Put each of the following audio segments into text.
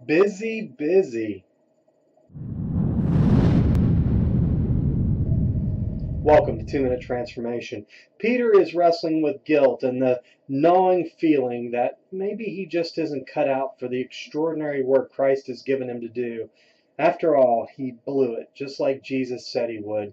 Busy, busy. Welcome to 2 Minute Transformation. Peter is wrestling with guilt and the gnawing feeling that maybe he just isn't cut out for the extraordinary work Christ has given him to do. After all, he blew it, just like Jesus said he would.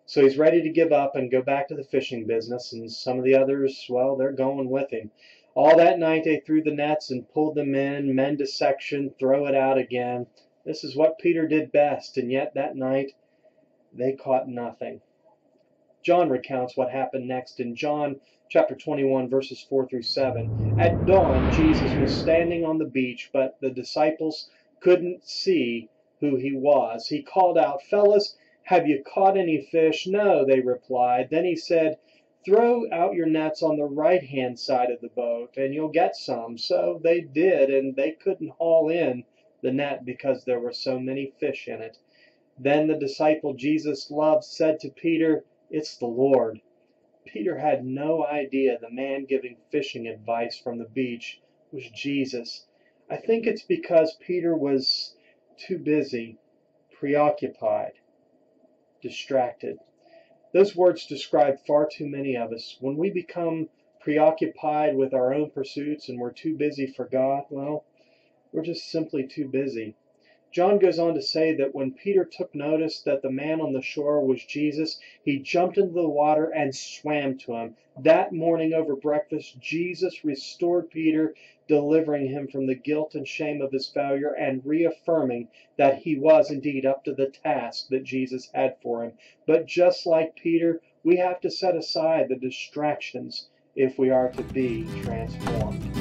So he's ready to give up and go back to the fishing business, and some of the others, well, they're going with him. All that night they threw the nets and pulled them in, mend a section, throw it out again. This is what Peter did best, and yet that night they caught nothing. John recounts what happened next in John chapter 21, verses 4 through 7. At dawn, Jesus was standing on the beach, but the disciples couldn't see who he was. He called out, "Fellas, have you caught any fish?" "No," they replied. Then he said, "Throw out your nets on the right-hand side of the boat, and you'll get some." So they did, and they couldn't haul in the net because there were so many fish in it. Then the disciple Jesus loved said to Peter, "It's the Lord." Peter had no idea the man giving fishing advice from the beach was Jesus. I think it's because Peter was too busy, preoccupied, distracted. Those words describe far too many of us. When we become preoccupied with our own pursuits and we're too busy for God, well, we're just simply too busy. John goes on to say that when Peter took notice that the man on the shore was Jesus, he jumped into the water and swam to him. That morning over breakfast, Jesus restored Peter, delivering him from the guilt and shame of his failure and reaffirming that he was indeed up to the task that Jesus had for him. But just like Peter, we have to set aside the distractions if we are to be transformed.